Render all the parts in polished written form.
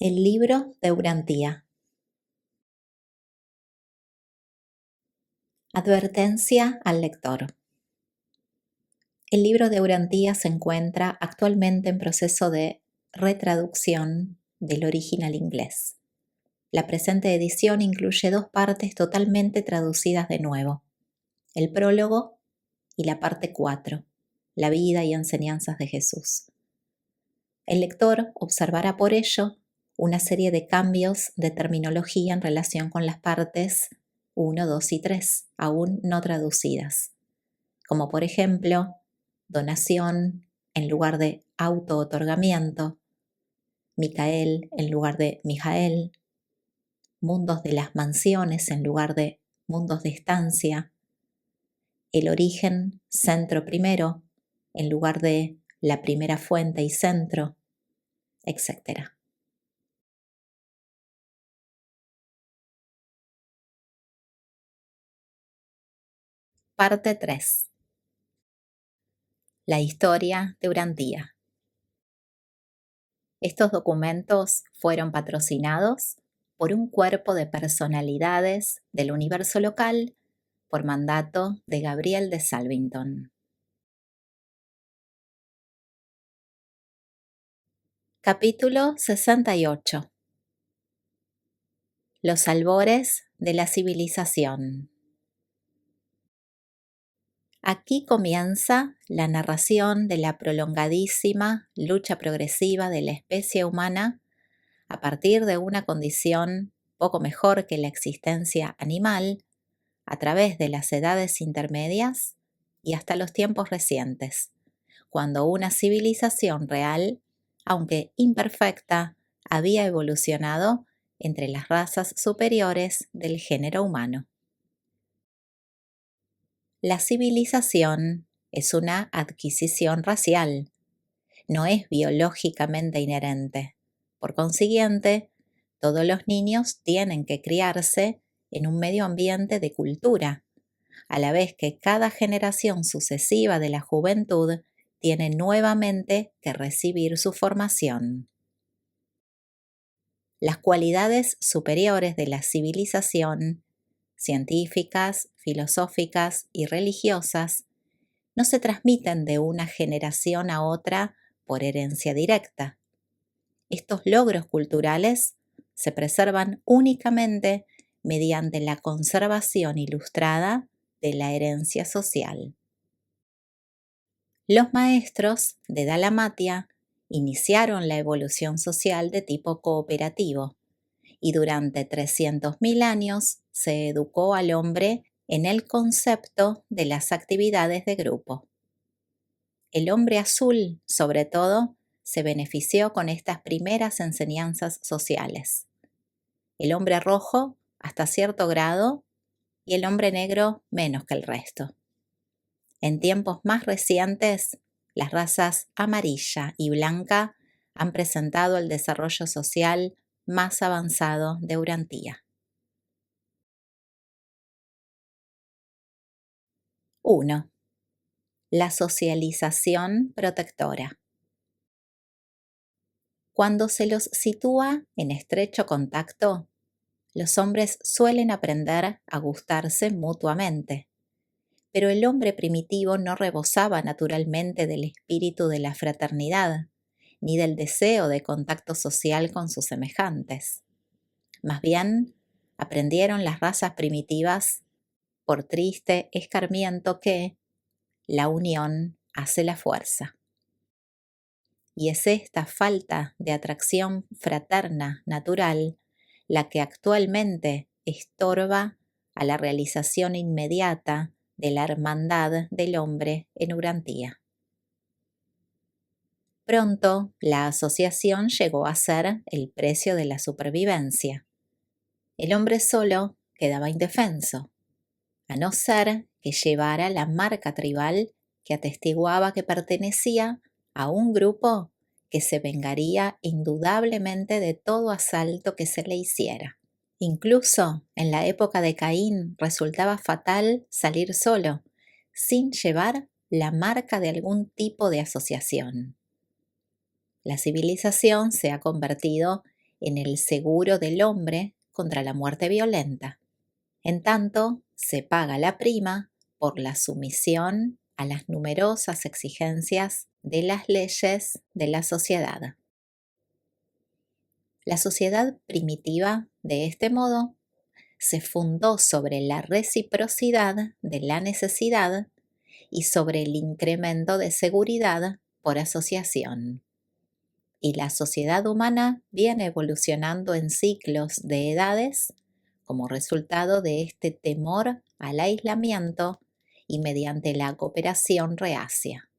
El libro de Urantía. Advertencia al lector. El libro de Urantía se encuentra actualmente en proceso de retraducción del original inglés. La presente edición incluye 2 partes totalmente traducidas de nuevo: el prólogo y la parte 4, la vida y enseñanzas de Jesús. El lector observará por ello una serie de cambios de terminología en relación con las partes 1, 2 y 3, aún no traducidas, como por ejemplo, donación en lugar de auto-otorgamiento, Micael en lugar de Mijael, mundos de las mansiones en lugar de mundos de estancia, el origen centro primero en lugar de la primera fuente y centro, etc. Parte 3. La historia de Urantía. Estos documentos fueron patrocinados por un cuerpo de personalidades del universo local por mandato de Gabriel de Salvington. Capítulo 68. Los albores de la civilización. Aquí comienza la narración de la prolongadísima lucha progresiva de la especie humana a partir de una condición poco mejor que la existencia animal, a través de las edades intermedias y hasta los tiempos recientes, cuando una civilización real, aunque imperfecta, había evolucionado entre las razas superiores del género humano. La civilización es una adquisición racial, no es biológicamente inherente. Por consiguiente, todos los niños tienen que criarse en un medio ambiente de cultura, a la vez que cada generación sucesiva de la juventud tiene nuevamente que recibir su formación. Las cualidades superiores de la civilización, científicas, filosóficas y religiosas, no se transmiten de una generación a otra por herencia directa. Estos logros culturales se preservan únicamente mediante la conservación ilustrada de la herencia social. Los maestros de Dalmatia iniciaron la evolución social de tipo cooperativo y durante 300.000 años se educó al hombre en el concepto de las actividades de grupo. El hombre azul, sobre todo, se benefició con estas primeras enseñanzas sociales. El hombre rojo, hasta cierto grado, y el hombre negro menos que el resto. En tiempos más recientes, las razas amarilla y blanca han presentado el desarrollo social más avanzado de Urantía. 1. La socialización protectora. Cuando se los sitúa en estrecho contacto, los hombres suelen aprender a gustarse mutuamente. Pero el hombre primitivo no rebosaba naturalmente del espíritu de la fraternidad, ni del deseo de contacto social con sus semejantes. Más bien, aprendieron las razas primitivas, por triste escarmiento, que la unión hace la fuerza. Y es esta falta de atracción fraterna natural la que actualmente estorba a la realización inmediata de la hermandad del hombre en Urantía. Pronto, la asociación llegó a ser el precio de la supervivencia. El hombre solo quedaba indefenso, a no ser que llevara la marca tribal que atestiguaba que pertenecía a un grupo que se vengaría indudablemente de todo asalto que se le hiciera. Incluso en la época de Caín resultaba fatal salir solo, sin llevar la marca de algún tipo de asociación. La civilización se ha convertido en el seguro del hombre contra la muerte violenta. En tanto, se paga la prima por la sumisión a las numerosas exigencias de las leyes de la sociedad. La sociedad primitiva, de este modo, se fundó sobre la reciprocidad de la necesidad y sobre el incremento de seguridad por asociación. Y la sociedad humana viene evolucionando en ciclos de edades como resultado de este temor al aislamiento y mediante la cooperación reacia.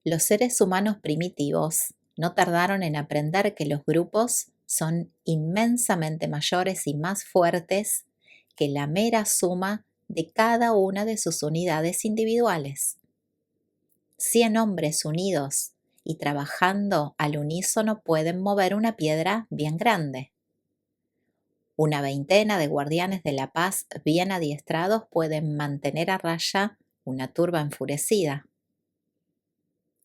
Los seres humanos primitivos no tardaron en aprender que los grupos son inmensamente mayores y más fuertes que la mera suma de cada una de sus unidades individuales. 100 hombres unidos y trabajando al unísono pueden mover una piedra bien grande. Una veintena de guardianes de la paz bien adiestrados pueden mantener a raya una turba enfurecida.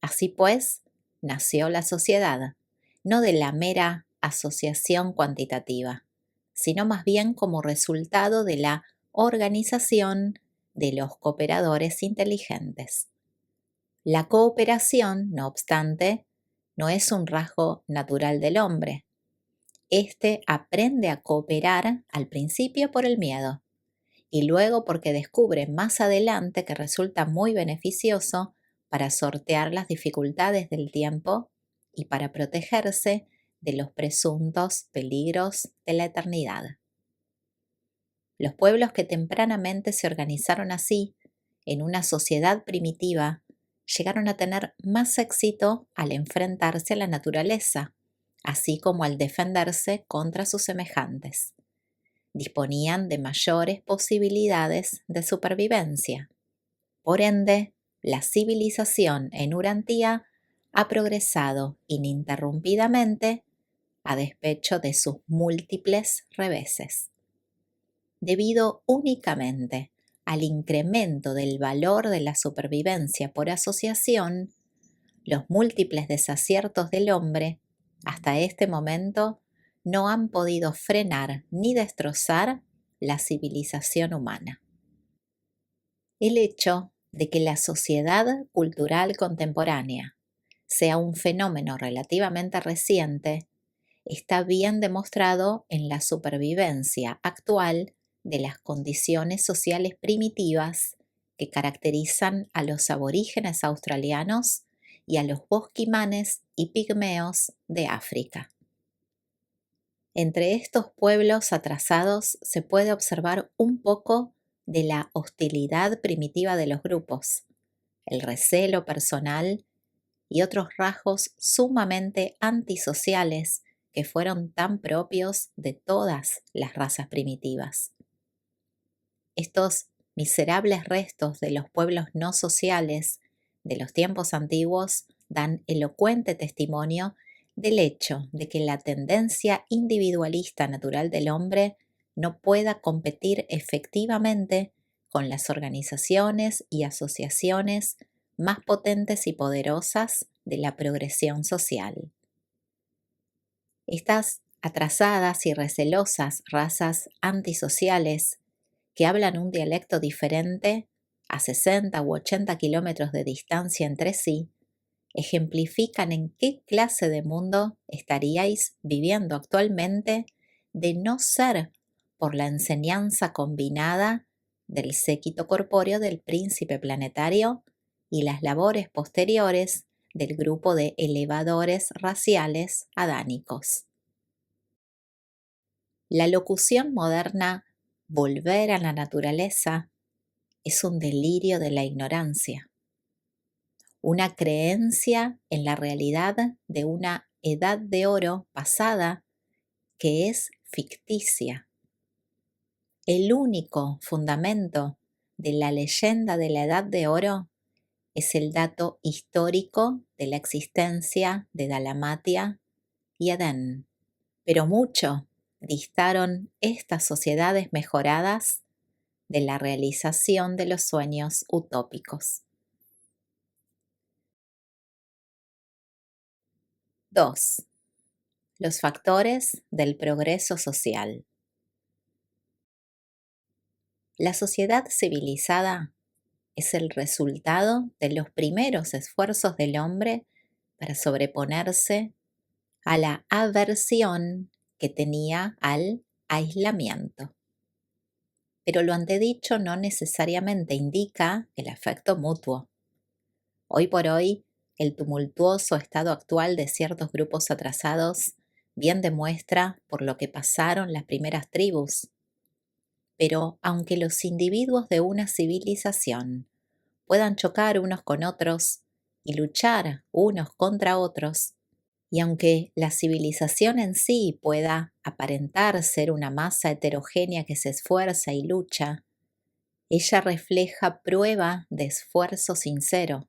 Así pues, nació la sociedad, no de la mera asociación cuantitativa, sino más bien como resultado de la organización de los cooperadores inteligentes. La cooperación, no obstante, no es un rasgo natural del hombre. Este aprende a cooperar al principio por el miedo y luego porque descubre más adelante que resulta muy beneficioso para sortear las dificultades del tiempo y para protegerse de los presuntos peligros de la eternidad. Los pueblos que tempranamente se organizaron así, en una sociedad primitiva, llegaron a tener más éxito al enfrentarse a la naturaleza, así como al defenderse contra sus semejantes. Disponían de mayores posibilidades de supervivencia. Por ende, la civilización en Urantía ha progresado ininterrumpidamente a despecho de sus múltiples reveses. Debido únicamente al incremento del valor de la supervivencia por asociación, los múltiples desaciertos del hombre, hasta este momento, no han podido frenar ni destrozar la civilización humana. El hecho de que la sociedad cultural contemporánea sea un fenómeno relativamente reciente está bien demostrado en la supervivencia actual de las condiciones sociales primitivas que caracterizan a los aborígenes australianos y a los bosquimanes y pigmeos de África. Entre estos pueblos atrasados se puede observar un poco de la hostilidad primitiva de los grupos, el recelo personal y otros rasgos sumamente antisociales que fueron tan propios de todas las razas primitivas. Estos miserables restos de los pueblos no sociales de los tiempos antiguos dan elocuente testimonio del hecho de que la tendencia individualista natural del hombre no pueda competir efectivamente con las organizaciones y asociaciones más potentes y poderosas de la progresión social. Estas atrasadas y recelosas razas antisociales que hablan un dialecto diferente a 60 u 80 kilómetros de distancia entre sí, ejemplifican en qué clase de mundo estaríais viviendo actualmente de no ser por la enseñanza combinada del séquito corpóreo del príncipe planetario y las labores posteriores del grupo de elevadores raciales adánicos. La locución moderna volver a la naturaleza es un delirio de la ignorancia, una creencia en la realidad de una edad de oro pasada que es ficticia. El único fundamento de la leyenda de la edad de oro es el dato histórico de la existencia de Dalmatia y Edén, pero mucho distaron estas sociedades mejoradas de la realización de los sueños utópicos. 2. Los factores del progreso social. La sociedad civilizada es el resultado de los primeros esfuerzos del hombre para sobreponerse a la aversión que tenía al aislamiento. Pero lo antedicho no necesariamente indica el afecto mutuo. Hoy por hoy, el tumultuoso estado actual de ciertos grupos atrasados bien demuestra por lo que pasaron las primeras tribus. Pero aunque los individuos de una civilización puedan chocar unos con otros y luchar unos contra otros, y aunque la civilización en sí pueda aparentar ser una masa heterogénea que se esfuerza y lucha, ella refleja prueba de esfuerzo sincero,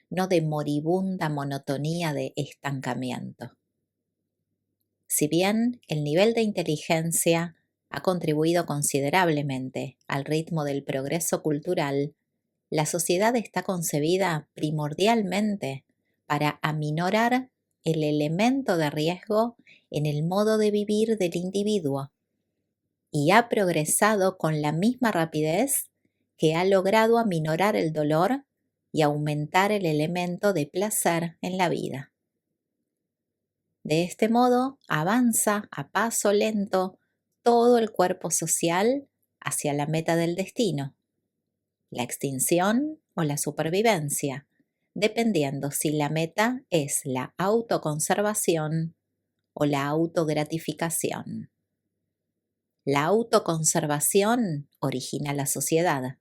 no de moribunda monotonía de estancamiento. Si bien el nivel de inteligencia ha contribuido considerablemente al ritmo del progreso cultural, la sociedad está concebida primordialmente para aminorar el elemento de riesgo en el modo de vivir del individuo y ha progresado con la misma rapidez que ha logrado aminorar el dolor y aumentar el elemento de placer en la vida. De este modo, avanza a paso lento todo el cuerpo social hacia la meta del destino, la extinción o la supervivencia, dependiendo si la meta es la autoconservación o la autogratificación. La autoconservación origina la sociedad,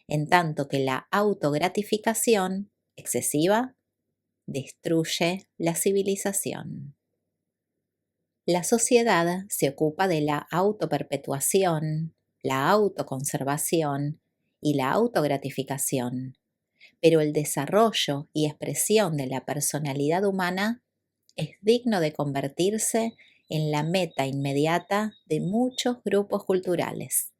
en tanto que la autogratificación excesiva destruye la civilización. La sociedad se ocupa de la autoperpetuación, la autoconservación y la autogratificación, pero el desarrollo y expresión de la personalidad humana es digno de convertirse en la meta inmediata de muchos grupos culturales.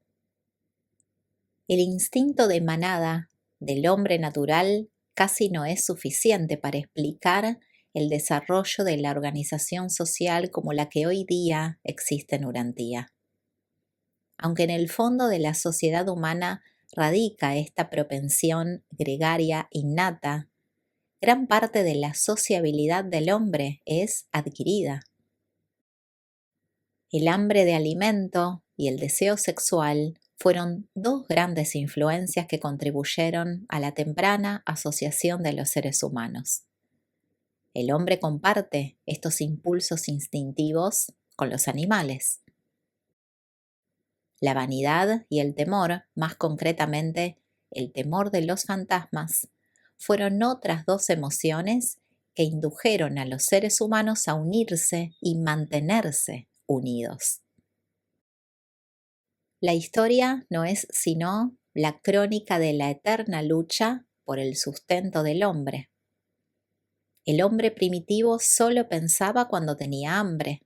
El instinto de manada del hombre natural casi no es suficiente para explicar el desarrollo de la organización social como la que hoy día existe en Urantía. Aunque en el fondo de la sociedad humana radica esta propensión gregaria innata, gran parte de la sociabilidad del hombre es adquirida. El hambre de alimento y el deseo sexual fueron dos grandes influencias que contribuyeron a la temprana asociación de los seres humanos. El hombre comparte estos impulsos instintivos con los animales. La vanidad y el temor, más concretamente el temor de los fantasmas, fueron otras dos emociones que indujeron a los seres humanos a unirse y mantenerse unidos. La historia no es sino la crónica de la eterna lucha por el sustento del hombre. El hombre primitivo solo pensaba cuando tenía hambre.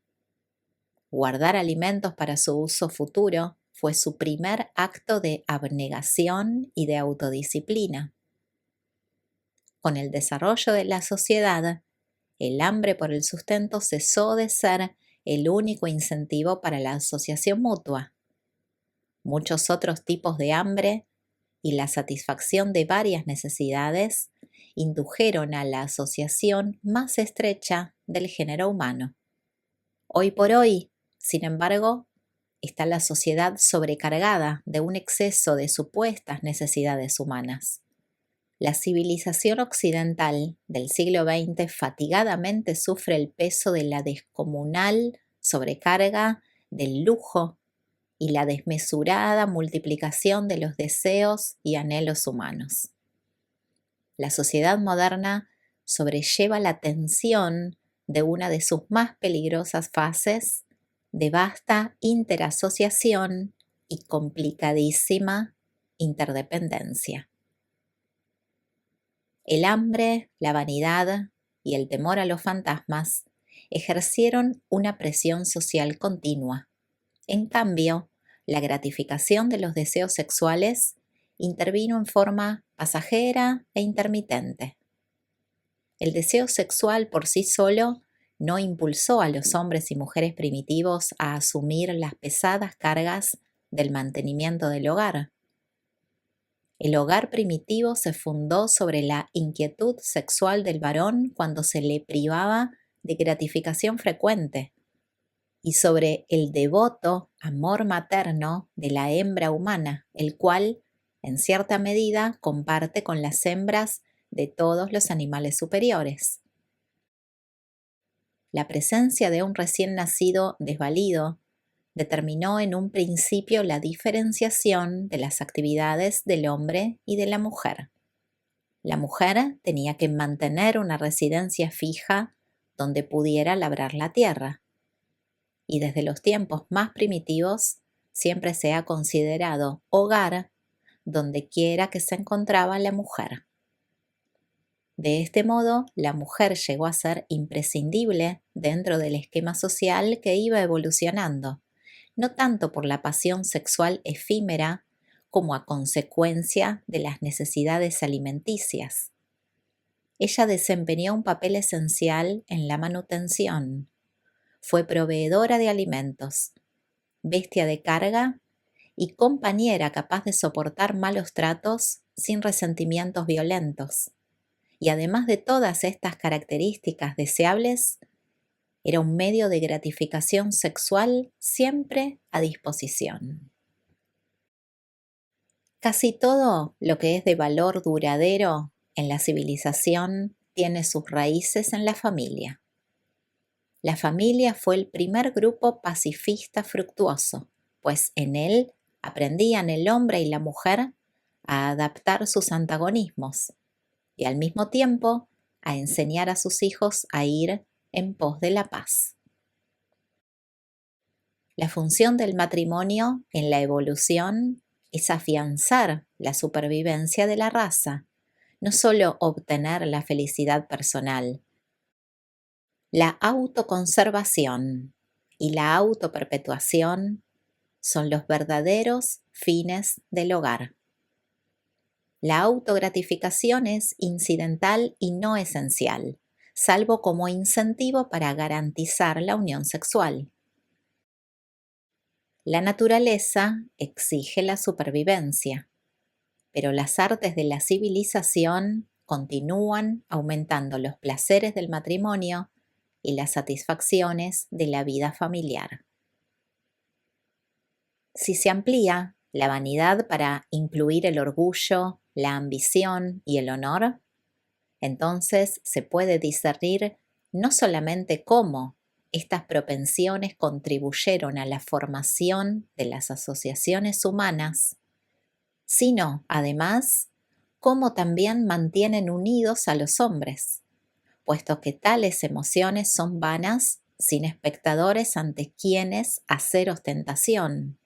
Guardar alimentos para su uso futuro fue su primer acto de abnegación y de autodisciplina. Con el desarrollo de la sociedad, el hambre por el sustento cesó de ser el único incentivo para la asociación mutua. Muchos otros tipos de hambre y la satisfacción de varias necesidades indujeron a la asociación más estrecha del género humano. Hoy por hoy, sin embargo, está la sociedad sobrecargada de un exceso de supuestas necesidades humanas. La civilización occidental del siglo XX fatigadamente sufre el peso de la descomunal sobrecarga del lujo y la desmesurada multiplicación de los deseos y anhelos humanos. La sociedad moderna sobrelleva la tensión de una de sus más peligrosas fases de vasta interasociación y complicadísima interdependencia. El hambre, la vanidad y el temor a los fantasmas ejercieron una presión social continua. En cambio, la gratificación de los deseos sexuales intervino en forma pasajera e intermitente. El deseo sexual por sí solo no impulsó a los hombres y mujeres primitivos a asumir las pesadas cargas del mantenimiento del hogar. El hogar primitivo se fundó sobre la inquietud sexual del varón cuando se le privaba de gratificación frecuente y sobre el devoto amor materno de la hembra humana, el cual, en cierta medida, comparte con las hembras de todos los animales superiores. La presencia de un recién nacido desvalido determinó en un principio la diferenciación de las actividades del hombre y de la mujer. La mujer tenía que mantener una residencia fija donde pudiera labrar la tierra, y desde los tiempos más primitivos siempre se ha considerado hogar donde quiera que se encontraba la mujer. De este modo, la mujer llegó a ser imprescindible dentro del esquema social que iba evolucionando, no tanto por la pasión sexual efímera como a consecuencia de las necesidades alimenticias. Ella desempeñó un papel esencial en la manutención. Fue proveedora de alimentos, bestia de carga y compañera capaz de soportar malos tratos sin resentimientos violentos. Y además de todas estas características deseables, era un medio de gratificación sexual siempre a disposición. Casi todo lo que es de valor duradero en la civilización tiene sus raíces en la familia. La familia fue el primer grupo pacifista fructuoso, pues en él aprendían el hombre y la mujer a adaptar sus antagonismos y al mismo tiempo a enseñar a sus hijos a ir en pos de la paz. La función del matrimonio en la evolución es afianzar la supervivencia de la raza, no solo obtener la felicidad personal. La autoconservación y la autoperpetuación son los verdaderos fines del hogar. La autogratificación es incidental y no esencial, salvo como incentivo para garantizar la unión sexual. La naturaleza exige la supervivencia, pero las artes de la civilización continúan aumentando los placeres del matrimonio y las satisfacciones de la vida familiar. Si se amplía la vanidad para incluir el orgullo, la ambición y el honor, entonces se puede discernir no solamente cómo estas propensiones contribuyeron a la formación de las asociaciones humanas, sino, además, cómo también mantienen unidos a los hombres, puesto que tales emociones son vanas sin espectadores ante quienes hacer ostentación.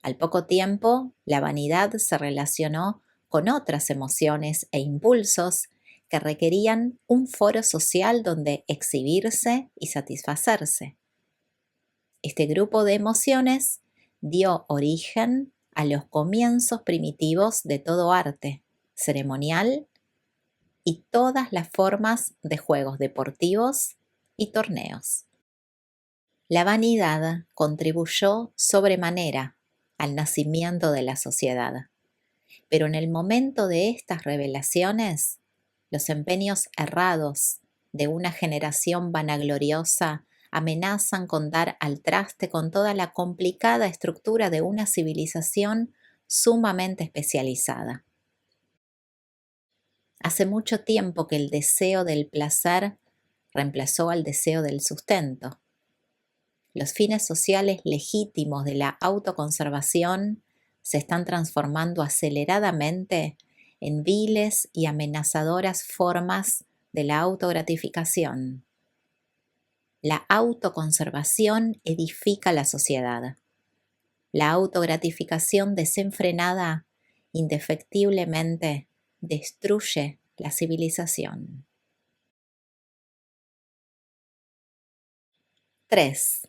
Al poco tiempo, la vanidad se relacionó con otras emociones e impulsos que requerían un foro social donde exhibirse y satisfacerse. Este grupo de emociones dio origen a los comienzos primitivos de todo arte, ceremonial y todas las formas de juegos deportivos y torneos. La vanidad contribuyó sobremanera al nacimiento de la sociedad, pero en el momento de estas revelaciones, los empeños errados de una generación vanagloriosa amenazan con dar al traste con toda la complicada estructura de una civilización sumamente especializada. Hace mucho tiempo que el deseo del placer reemplazó al deseo del sustento. Los fines sociales legítimos de la autoconservación se están transformando aceleradamente en viles y amenazadoras formas de la autogratificación. La autoconservación edifica la sociedad. La autogratificación desenfrenada indefectiblemente destruye la civilización. 3.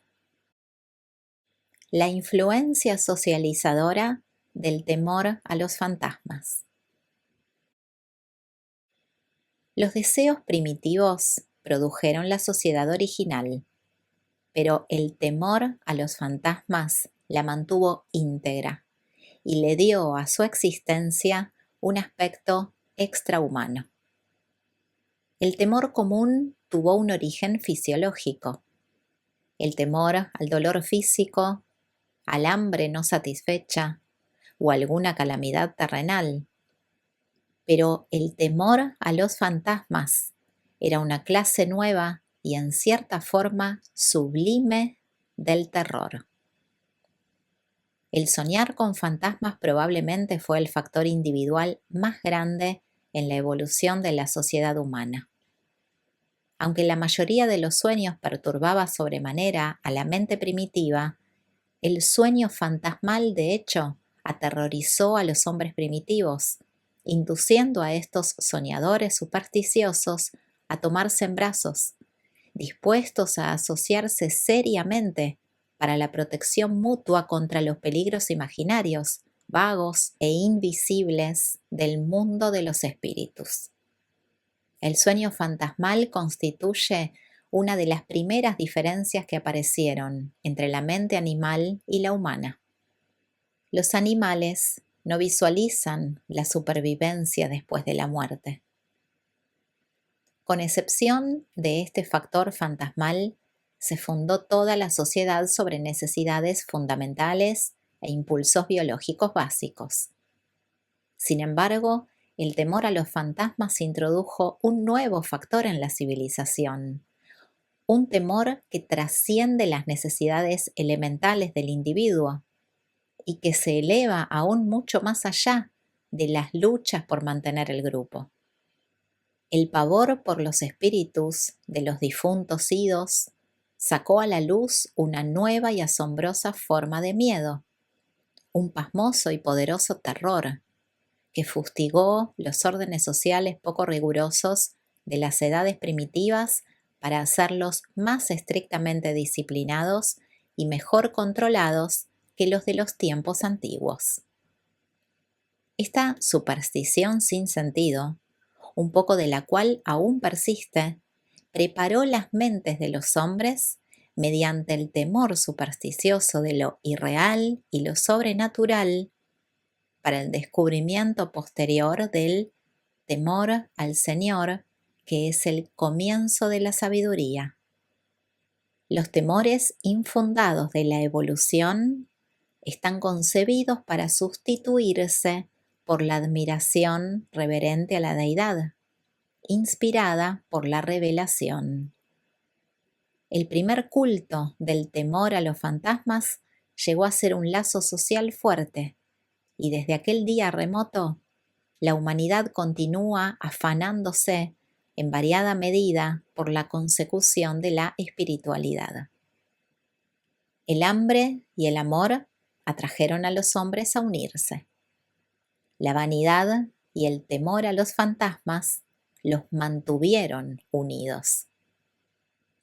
La influencia socializadora del temor a los fantasmas. Los deseos primitivos produjeron la sociedad original, pero el temor a los fantasmas la mantuvo íntegra y le dio a su existencia un aspecto extrahumano. El temor común tuvo un origen fisiológico. El temor al dolor físico, al hambre no satisfecha o alguna calamidad terrenal. Pero el temor a los fantasmas era una clase nueva y en cierta forma sublime del terror. El soñar con fantasmas probablemente fue el factor individual más grande en la evolución de la sociedad humana. Aunque la mayoría de los sueños perturbaba sobremanera a la mente primitiva, el sueño fantasmal de hecho aterrorizó a los hombres primitivos, induciendo a estos soñadores supersticiosos a tomarse en brazos, dispuestos a asociarse seriamente para la protección mutua contra los peligros imaginarios, vagos e invisibles del mundo de los espíritus. El sueño fantasmal constituye una de las primeras diferencias que aparecieron entre la mente animal y la humana. Los animales no visualizan la supervivencia después de la muerte. Con excepción de este factor fantasmal, se fundó toda la sociedad sobre necesidades fundamentales e impulsos biológicos básicos. Sin embargo, el temor a los fantasmas introdujo un nuevo factor en la civilización, un temor que trasciende las necesidades elementales del individuo y que se eleva aún mucho más allá de las luchas por mantener el grupo. El pavor por los espíritus de los difuntos idos sacó a la luz una nueva y asombrosa forma de miedo, un pasmoso y poderoso terror que fustigó los órdenes sociales poco rigurosos de las edades primitivas para hacerlos más estrictamente disciplinados y mejor controlados que los de los tiempos antiguos. Esta superstición sin sentido, un poco de la cual aún persiste, preparó las mentes de los hombres mediante el temor supersticioso de lo irreal y lo sobrenatural para el descubrimiento posterior del temor al Señor, que es el comienzo de la sabiduría. Los temores infundados de la evolución están concebidos para sustituirse por la admiración reverente a la deidad, inspirada por la revelación. El primer culto del temor a los fantasmas llegó a ser un lazo social fuerte, y desde aquel día remoto, la humanidad continúa afanándose en variada medida por la consecución de la espiritualidad. El hambre y el amor atrajeron a los hombres a unirse. La vanidad y el temor a los fantasmas los mantuvieron unidos.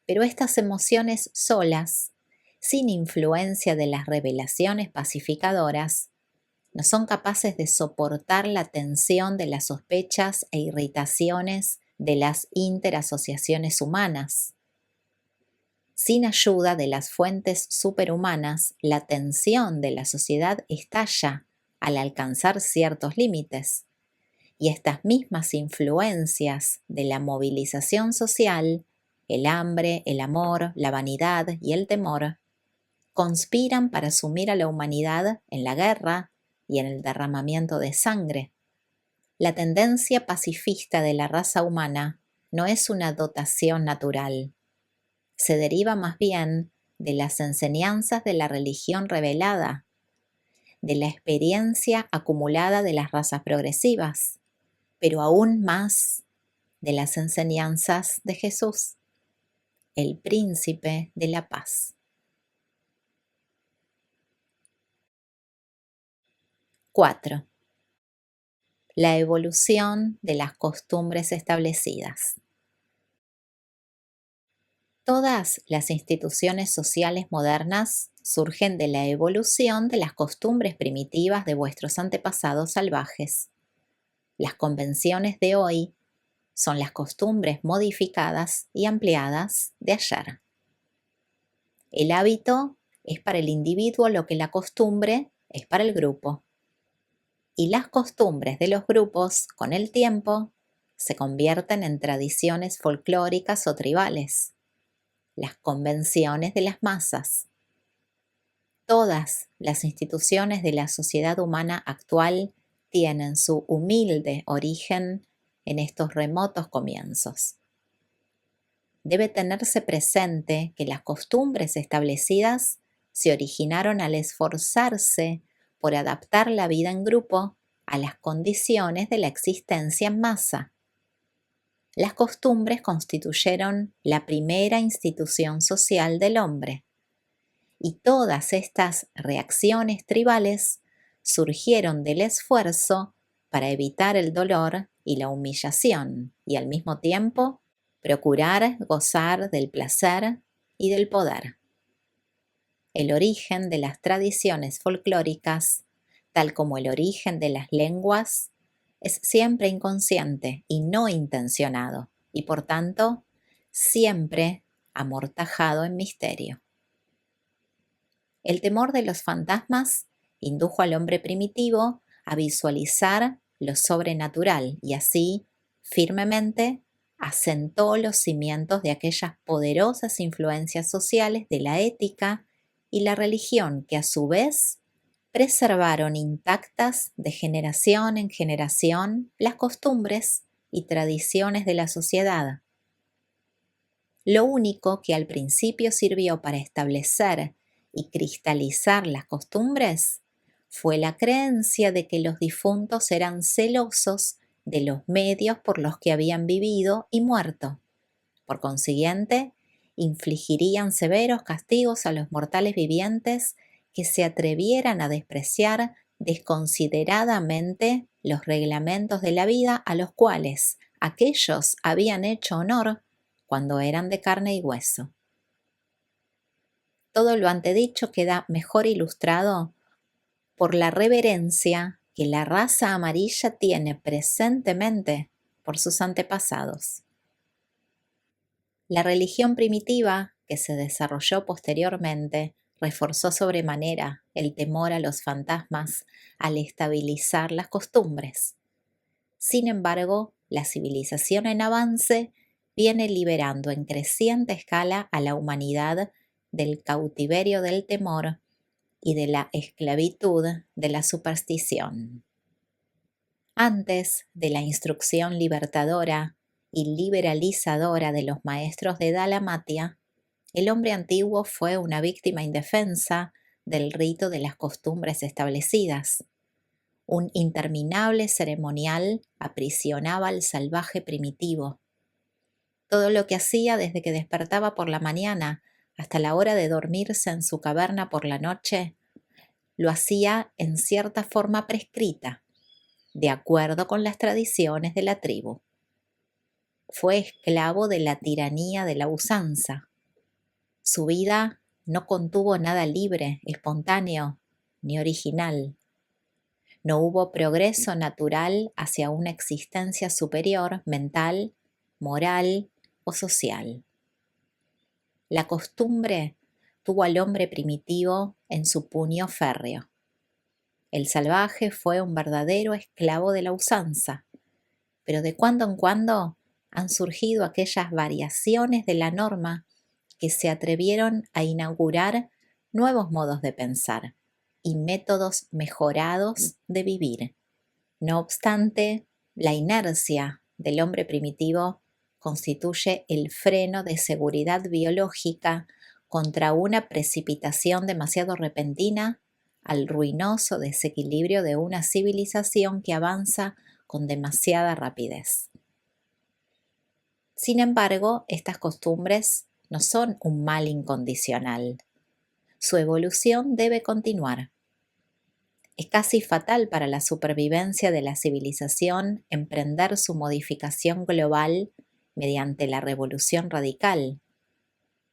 Pero estas emociones solas, sin influencia de las revelaciones pacificadoras, no son capaces de soportar la tensión de las sospechas e irritaciones de las interasociaciones humanas. Sin ayuda de las fuentes superhumanas, la tensión de la sociedad estalla al alcanzar ciertos límites, y estas mismas influencias de la movilización social, el hambre, el amor, la vanidad y el temor, conspiran para sumir a la humanidad en la guerra y en el derramamiento de sangre. La tendencia pacifista de la raza humana no es una dotación natural. Se deriva más bien de las enseñanzas de la religión revelada, de la experiencia acumulada de las razas progresivas, pero aún más de las enseñanzas de Jesús, el príncipe de la paz. 4. La evolución de las costumbres establecidas. Todas las instituciones sociales modernas surgen de la evolución de las costumbres primitivas de vuestros antepasados salvajes. Las convenciones de hoy son las costumbres modificadas y ampliadas de ayer. El hábito es para el individuo lo que la costumbre es para el grupo. Y las costumbres de los grupos, con el tiempo, se convierten en tradiciones folclóricas o tribales, las convenciones de las masas. Todas las instituciones de la sociedad humana actual tienen su humilde origen en estos remotos comienzos. Debe tenerse presente que las costumbres establecidas se originaron al esforzarse por adaptar la vida en grupo a las condiciones de la existencia en masa. Las costumbres constituyeron la primera institución social del hombre, y todas estas reacciones tribales surgieron del esfuerzo para evitar el dolor y la humillación, y al mismo tiempo procurar gozar del placer y del poder. El origen de las tradiciones folclóricas, tal como el origen de las lenguas, es siempre inconsciente y no intencionado, y por tanto, siempre amortajado en misterio. El temor de los fantasmas indujo al hombre primitivo a visualizar lo sobrenatural y así, firmemente, asentó los cimientos de aquellas poderosas influencias sociales de la ética y la religión que a su vez preservaron intactas de generación en generación las costumbres y tradiciones de la sociedad. Lo único que al principio sirvió para establecer y cristalizar las costumbres fue la creencia de que los difuntos eran celosos de los medios por los que habían vivido y muerto. Por consiguiente, infligirían severos castigos a los mortales vivientes que se atrevieran a despreciar desconsideradamente los reglamentos de la vida a los cuales aquellos habían hecho honor cuando eran de carne y hueso. Todo lo antedicho queda mejor ilustrado por la reverencia que la raza amarilla tiene presentemente por sus antepasados. La religión primitiva, que se desarrolló posteriormente, reforzó sobremanera el temor a los fantasmas al estabilizar las costumbres. Sin embargo, la civilización en avance viene liberando en creciente escala a la humanidad del cautiverio del temor y de la esclavitud de la superstición. Antes de la instrucción libertadora y liberalizadora de los maestros de Dalmatia, el hombre antiguo fue una víctima indefensa del rito de las costumbres establecidas. Un interminable ceremonial aprisionaba al salvaje primitivo. Todo lo que hacía desde que despertaba por la mañana hasta la hora de dormirse en su caverna por la noche, lo hacía en cierta forma prescrita, de acuerdo con las tradiciones de la tribu. Fue esclavo de la tiranía de la usanza. Su vida no contuvo nada libre, espontáneo ni original. No hubo progreso natural hacia una existencia superior, mental, moral o social. La costumbre tuvo al hombre primitivo en su puño férreo. El salvaje fue un verdadero esclavo de la usanza, pero de cuando en cuando han surgido aquellas variaciones de la norma que se atrevieron a inaugurar nuevos modos de pensar y métodos mejorados de vivir. No obstante, la inercia del hombre primitivo constituye el freno de seguridad biológica contra una precipitación demasiado repentina al ruinoso desequilibrio de una civilización que avanza con demasiada rapidez. Sin embargo, estas costumbres no son un mal incondicional. Su evolución debe continuar. Es casi fatal para la supervivencia de la civilización emprender su modificación global mediante la revolución radical.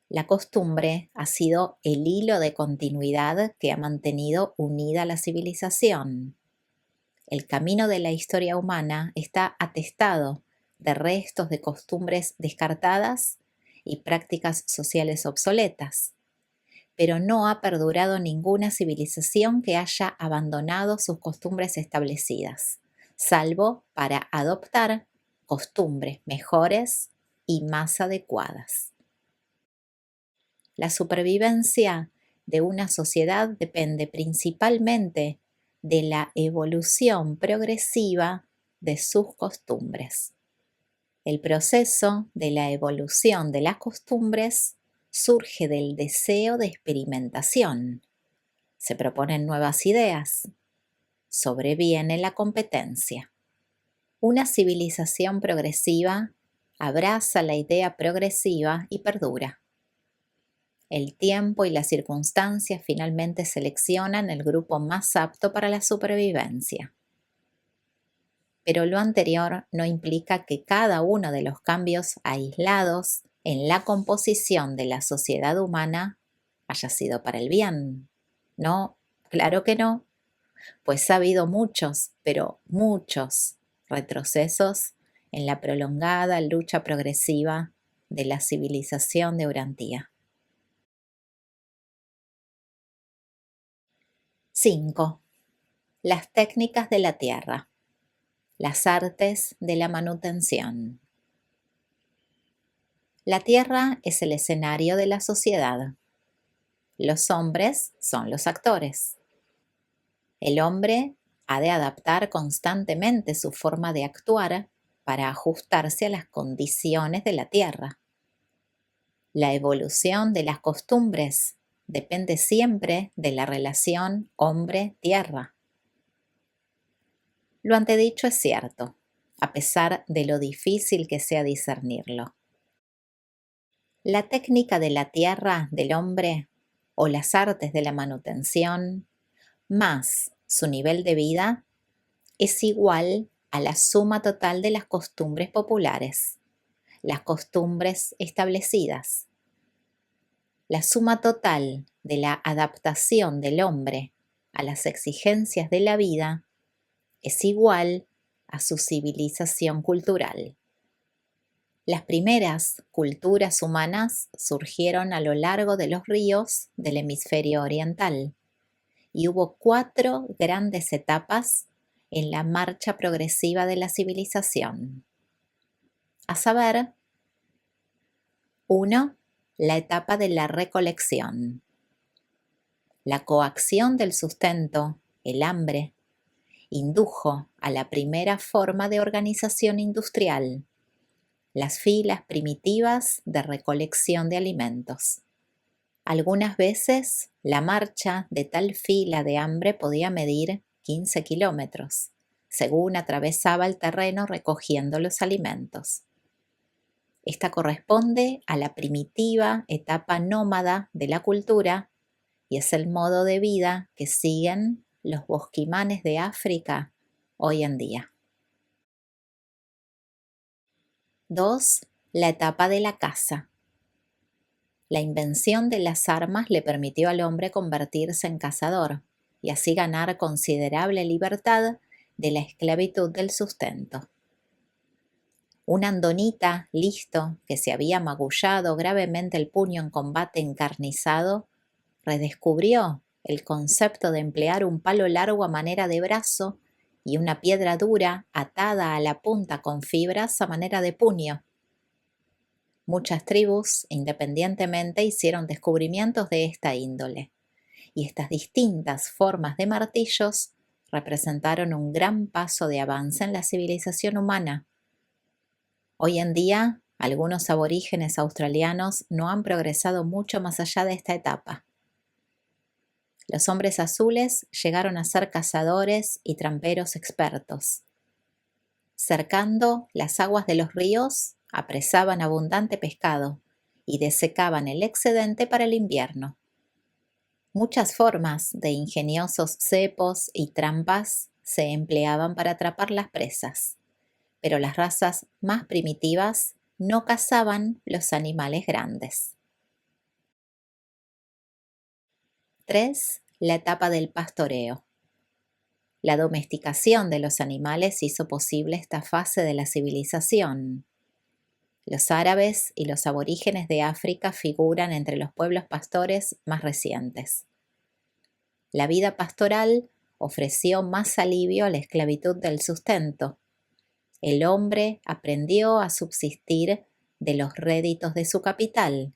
La costumbre ha sido el hilo de continuidad que ha mantenido unida la civilización. El camino de la historia humana está atestado de restos de costumbres descartadas y prácticas sociales obsoletas, pero no ha perdurado ninguna civilización que haya abandonado sus costumbres establecidas, salvo para adoptar costumbres mejores y más adecuadas. La supervivencia de una sociedad depende principalmente de la evolución progresiva de sus costumbres. El proceso de la evolución de las costumbres surge del deseo de experimentación. Se proponen nuevas ideas. Sobreviene la competencia. Una civilización progresiva abraza la idea progresiva y perdura. El tiempo y las circunstancias finalmente seleccionan el grupo más apto para la supervivencia. Pero lo anterior no implica que cada uno de los cambios aislados en la composición de la sociedad humana haya sido para el bien. No, claro que no, pues ha habido muchos, pero muchos retrocesos en la prolongada lucha progresiva de la civilización de Urantía. 5. Las técnicas de la tierra. Las artes de la manutención. La tierra es el escenario de la sociedad. Los hombres son los actores. El hombre ha de adaptar constantemente su forma de actuar para ajustarse a las condiciones de la tierra. La evolución de las costumbres depende siempre de la relación hombre-tierra. Lo antedicho es cierto, a pesar de lo difícil que sea discernirlo. La técnica de la tierra del hombre o las artes de la manutención, más su nivel de vida, es igual a la suma total de las costumbres populares, las costumbres establecidas. La suma total de la adaptación del hombre a las exigencias de la vida es igual a su civilización cultural. Las primeras culturas humanas surgieron a lo largo de los ríos del hemisferio oriental y hubo 4 grandes etapas en la marcha progresiva de la civilización. A saber, 1. La etapa de la recolección. La coacción del sustento, el hambre, indujo a la primera forma de organización industrial, las filas primitivas de recolección de alimentos. Algunas veces la marcha de tal fila de hambre podía medir 15 kilómetros, según atravesaba el terreno recogiendo los alimentos. Esta corresponde a la primitiva etapa nómada de la cultura y es el modo de vida que siguen los bosquimanes de África hoy en día. 2. La etapa de la caza. La invención de las armas le permitió al hombre convertirse en cazador y así ganar considerable libertad de la esclavitud del sustento. Un andonita listo que se había magullado gravemente el puño en combate encarnizado redescubrió el concepto de emplear un palo largo a manera de brazo y una piedra dura atada a la punta con fibras a manera de puño. Muchas tribus, independientemente, hicieron descubrimientos de esta índole, y estas distintas formas de martillos representaron un gran paso de avance en la civilización humana. Hoy en día, algunos aborígenes australianos no han progresado mucho más allá de esta etapa. Los hombres azules llegaron a ser cazadores y tramperos expertos. Cercando las aguas de los ríos, apresaban abundante pescado y desecaban el excedente para el invierno. Muchas formas de ingeniosos cepos y trampas se empleaban para atrapar las presas, pero las razas más primitivas no cazaban los animales grandes. 3. La etapa del pastoreo. La domesticación de los animales hizo posible esta fase de la civilización. Los árabes y los aborígenes de África figuran entre los pueblos pastores más recientes. La vida pastoral ofreció más alivio a la esclavitud del sustento. El hombre aprendió a subsistir de los réditos de su capital,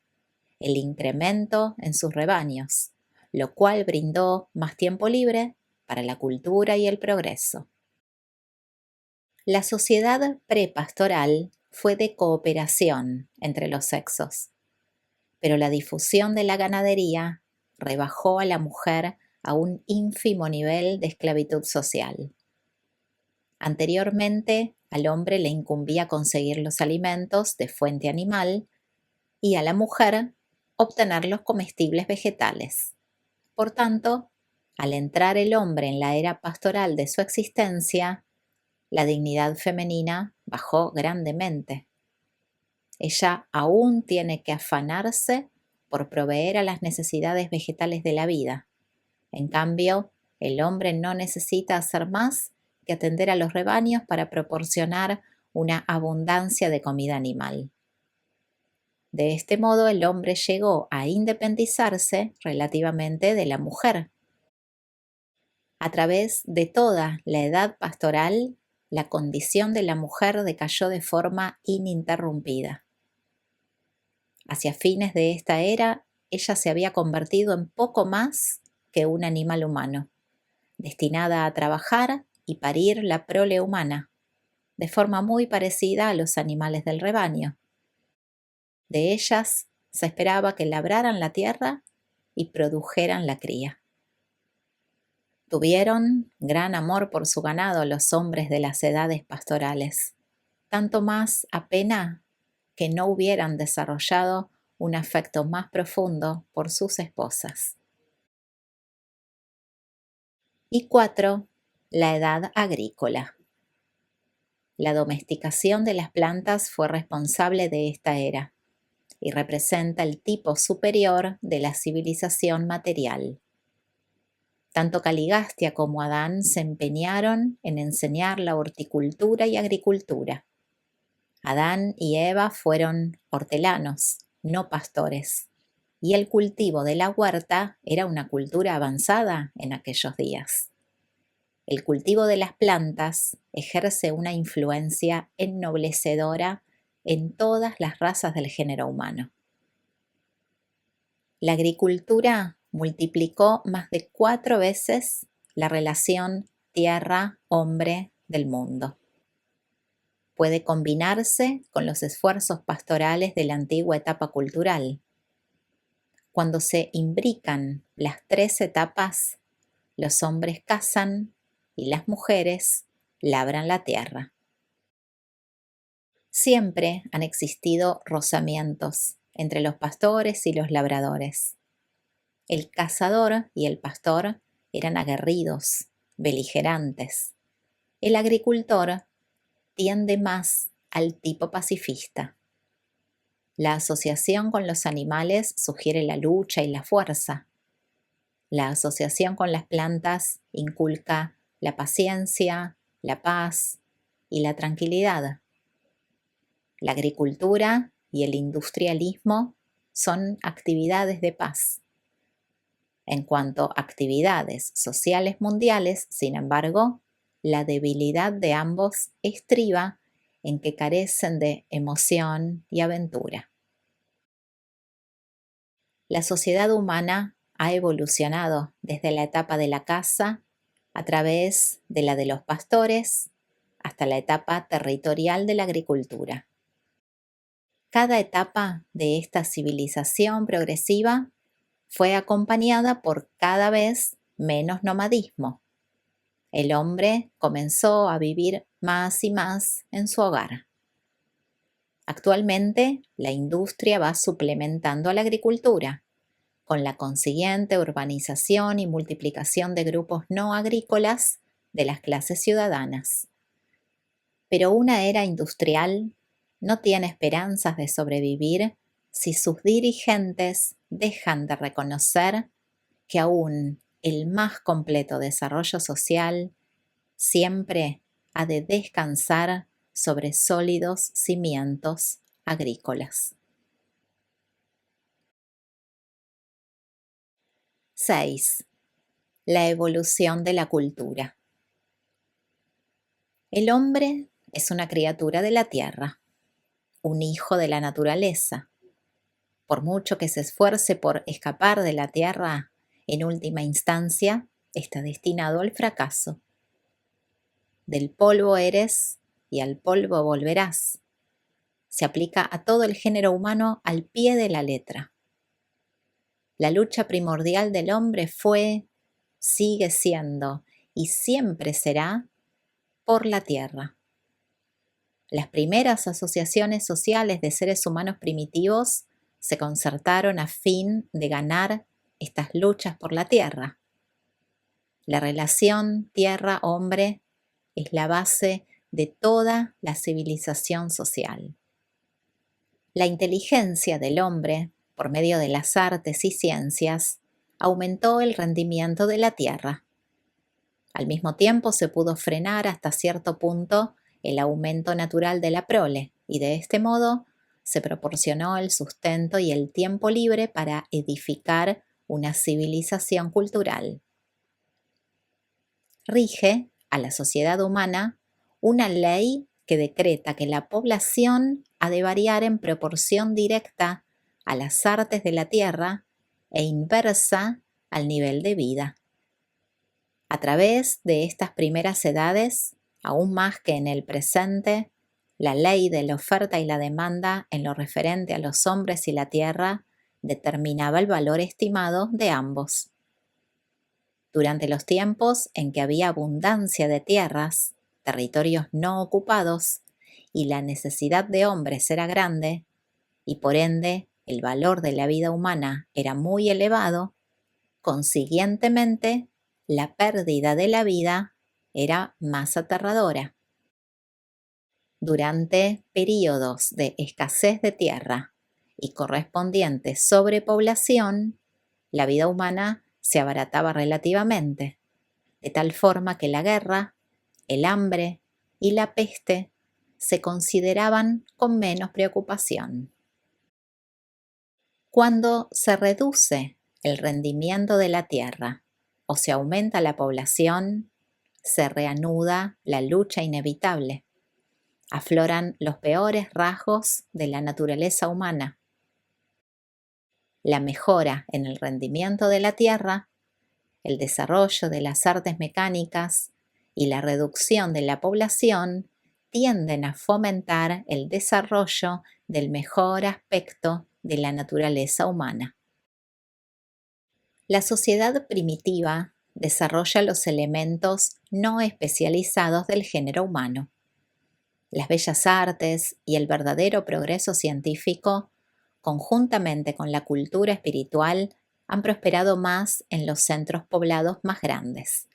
el incremento en sus rebaños, lo cual brindó más tiempo libre para la cultura y el progreso. La sociedad prepastoral fue de cooperación entre los sexos, pero la difusión de la ganadería rebajó a la mujer a un ínfimo nivel de esclavitud social. Anteriormente, al hombre le incumbía conseguir los alimentos de fuente animal y a la mujer obtener los comestibles vegetales. Por tanto, al entrar el hombre en la era pastoral de su existencia, la dignidad femenina bajó grandemente. Ella aún tiene que afanarse por proveer a las necesidades vegetales de la vida. En cambio, el hombre no necesita hacer más que atender a los rebaños para proporcionar una abundancia de comida animal. De este modo, el hombre llegó a independizarse relativamente de la mujer. A través de toda la edad pastoral, la condición de la mujer decayó de forma ininterrumpida. Hacia fines de esta era, ella se había convertido en poco más que un animal humano, destinada a trabajar y parir la prole humana, de forma muy parecida a los animales del rebaño. De ellas se esperaba que labraran la tierra y produjeran la cría. Tuvieron gran amor por su ganado los hombres de las edades pastorales, tanto más a pena que no hubieran desarrollado un afecto más profundo por sus esposas. Y 4. La edad agrícola. La domesticación de las plantas fue responsable de esta era y representa el tipo superior de la civilización material. Tanto Caligastia como Adán se empeñaron en enseñar la horticultura y agricultura. Adán y Eva fueron hortelanos, no pastores, y el cultivo de la huerta era una cultura avanzada en aquellos días. El cultivo de las plantas ejerce una influencia ennoblecedora en todas las razas del género humano. La agricultura multiplicó más de 4 veces la relación tierra-hombre del mundo. Puede combinarse con los esfuerzos pastorales de la antigua etapa cultural. Cuando se imbrican las 3 etapas, los hombres cazan y las mujeres labran la tierra. Siempre han existido rozamientos entre los pastores y los labradores. El cazador y el pastor eran aguerridos, beligerantes. El agricultor tiende más al tipo pacifista. La asociación con los animales sugiere la lucha y la fuerza. La asociación con las plantas inculca la paciencia, la paz y la tranquilidad. La agricultura y el industrialismo son actividades de paz. En cuanto a actividades sociales mundiales, sin embargo, la debilidad de ambos estriba en que carecen de emoción y aventura. La sociedad humana ha evolucionado desde la etapa de la caza a través de la de los pastores hasta la etapa territorial de la agricultura. Cada etapa de esta civilización progresiva fue acompañada por cada vez menos nomadismo. El hombre comenzó a vivir más y más en su hogar. Actualmente, la industria va suplementando a la agricultura, con la consiguiente urbanización y multiplicación de grupos no agrícolas de las clases ciudadanas. Pero una era industrial no tiene esperanzas de sobrevivir si sus dirigentes dejan de reconocer que aún el más completo desarrollo social siempre ha de descansar sobre sólidos cimientos agrícolas. 6. La evolución de la cultura. El hombre es una criatura de la tierra, un hijo de la naturaleza. Por mucho que se esfuerce por escapar de la tierra, en última instancia está destinado al fracaso. Del polvo eres y al polvo volverás. Se aplica a todo el género humano al pie de la letra. La lucha primordial del hombre fue, sigue siendo y siempre será por la tierra. Las primeras asociaciones sociales de seres humanos primitivos se concertaron a fin de ganar estas luchas por la tierra. La relación tierra-hombre es la base de toda la civilización social. La inteligencia del hombre, por medio de las artes y ciencias, aumentó el rendimiento de la tierra. Al mismo tiempo se pudo frenar hasta cierto punto el aumento natural de la prole y de este modo se proporcionó el sustento y el tiempo libre para edificar una civilización cultural. Rige a la sociedad humana una ley que decreta que la población ha de variar en proporción directa a las artes de la tierra e inversa al nivel de vida. A través de estas primeras edades, aún más que en el presente, la ley de la oferta y la demanda en lo referente a los hombres y la tierra determinaba el valor estimado de ambos. Durante los tiempos en que había abundancia de tierras, territorios no ocupados, y la necesidad de hombres era grande, y por ende el valor de la vida humana era muy elevado, consiguientemente la pérdida de la vida era más aterradora. Durante períodos de escasez de tierra y correspondiente sobrepoblación, la vida humana se abarataba relativamente, de tal forma que la guerra, el hambre y la peste se consideraban con menos preocupación. Cuando se reduce el rendimiento de la tierra o se aumenta la población, se reanuda la lucha inevitable. Afloran los peores rasgos de la naturaleza humana. La mejora en el rendimiento de la tierra, el desarrollo de las artes mecánicas y la reducción de la población tienden a fomentar el desarrollo del mejor aspecto de la naturaleza humana. La sociedad primitiva desarrolla los elementos no especializados del género humano. Las bellas artes y el verdadero progreso científico, conjuntamente con la cultura espiritual, han prosperado más en los centros poblados más grandes,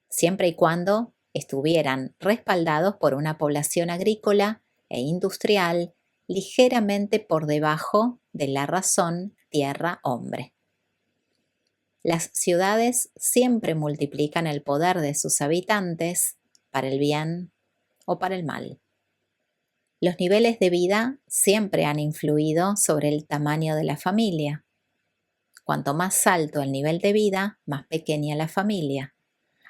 siempre y cuando estuvieran respaldados por una población agrícola e industrial ligeramente por debajo de la razón tierra-hombre. Las ciudades siempre multiplican el poder de sus habitantes para el bien o para el mal. Los niveles de vida siempre han influido sobre el tamaño de la familia. Cuanto más alto el nivel de vida, más pequeña la familia,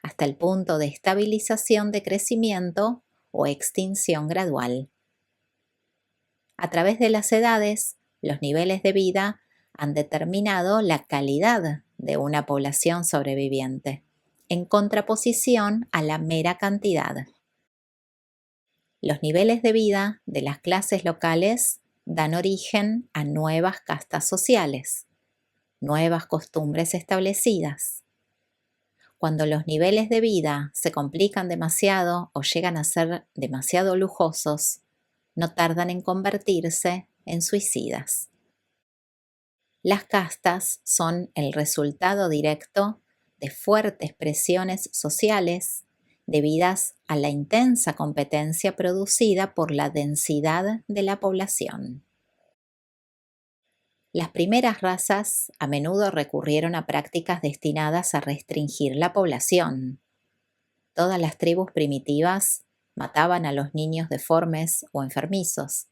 hasta el punto de estabilización de crecimiento o extinción gradual. A través de las edades, los niveles de vida han determinado la calidad de una población sobreviviente, en contraposición a la mera cantidad. Los niveles de vida de las clases locales dan origen a nuevas castas sociales, nuevas costumbres establecidas. Cuando los niveles de vida se complican demasiado o llegan a ser demasiado lujosos, no tardan en convertirse en suicidas. Las castas son el resultado directo de fuertes presiones sociales debidas a la intensa competencia producida por la densidad de la población. Las primeras razas a menudo recurrieron a prácticas destinadas a restringir la población. Todas las tribus primitivas mataban a los niños deformes o enfermizos.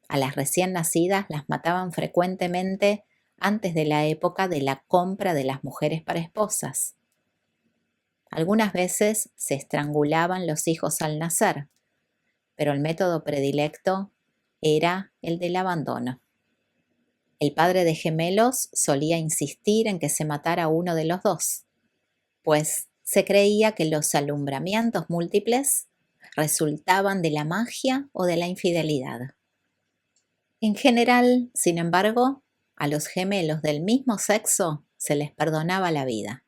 A las recién nacidas las mataban frecuentemente antes de la época de la compra de las mujeres para esposas. Algunas veces se estrangulaban los hijos al nacer, pero el método predilecto era el del abandono. El padre de gemelos solía insistir en que se matara uno de los dos, pues se creía que los alumbramientos múltiples resultaban de la magia o de la infidelidad. En general, sin embargo, a los gemelos del mismo sexo se les perdonaba la vida.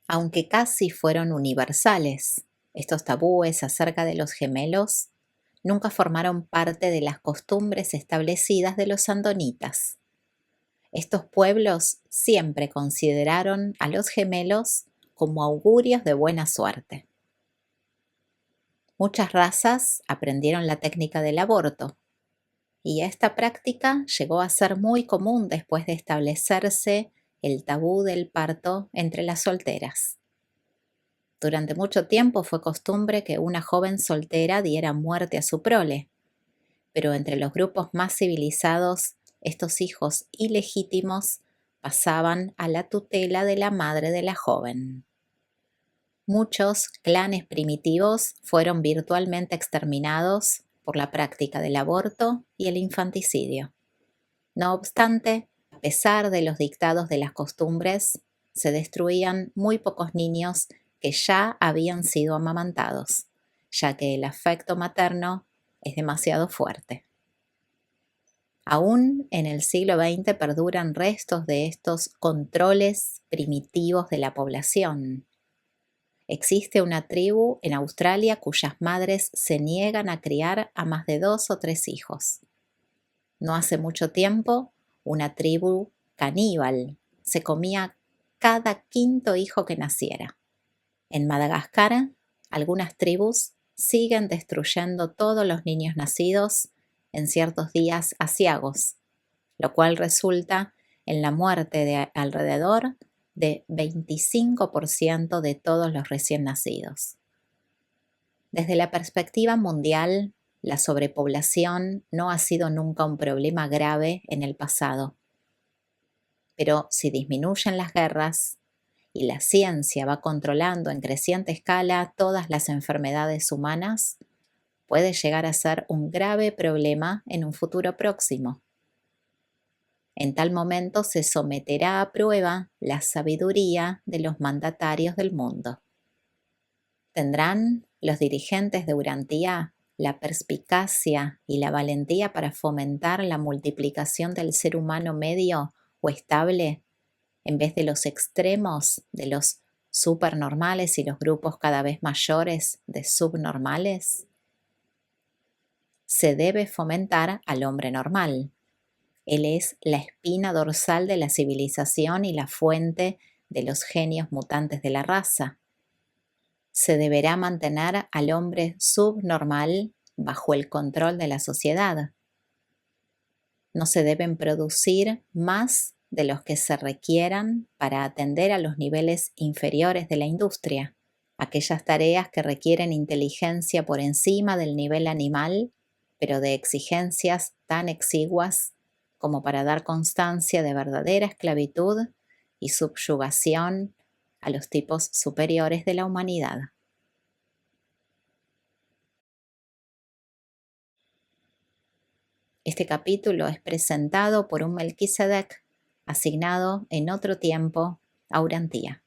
Aunque casi fueron universales, estos tabúes acerca de los gemelos nunca formaron parte de las costumbres establecidas de los andonitas. Estos pueblos siempre consideraron a los gemelos como augurios de buena suerte. Muchas razas aprendieron la técnica del aborto, y esta práctica llegó a ser muy común después de establecerse el tabú del parto entre las solteras. Durante mucho tiempo fue costumbre que una joven soltera diera muerte a su prole, pero entre los grupos más civilizados, estos hijos ilegítimos pasaban a la tutela de la madre de la joven. Muchos clanes primitivos fueron virtualmente exterminados por la práctica del aborto y el infanticidio. No obstante, a pesar de los dictados de las costumbres, se destruían muy pocos niños que ya habían sido amamantados, ya que el afecto materno es demasiado fuerte. Aún en el siglo XX perduran restos de estos controles primitivos de la población. Existe una tribu en Australia cuyas madres se niegan a criar a más de 2 o 3 hijos. No hace mucho tiempo, una tribu caníbal se comía cada 5.º hijo que naciera. En Madagascar, algunas tribus siguen destruyendo todos los niños nacidos en ciertos días aciagos, lo cual resulta en la muerte de alrededor de 25% de todos los recién nacidos. Desde la perspectiva mundial, la sobrepoblación no ha sido nunca un problema grave en el pasado. Pero si disminuyen las guerras y la ciencia va controlando en creciente escala todas las enfermedades humanas, puede llegar a ser un grave problema en un futuro próximo. En tal momento se someterá a prueba la sabiduría de los mandatarios del mundo. ¿Tendrán los dirigentes de Urantía la perspicacia y la valentía para fomentar la multiplicación del ser humano medio o estable en vez de los extremos de los supernormales y los grupos cada vez mayores de subnormales? Se debe fomentar al hombre normal. Él es la espina dorsal de la civilización y la fuente de los genios mutantes de la raza. Se deberá mantener al hombre subnormal bajo el control de la sociedad. No se deben producir más de los que se requieran para atender a los niveles inferiores de la industria, aquellas tareas que requieren inteligencia por encima del nivel animal, pero de exigencias tan exiguas como para dar constancia de verdadera esclavitud y subyugación a los tipos superiores de la humanidad. Este capítulo es presentado por un Melquisedec asignado en otro tiempo a Urantía.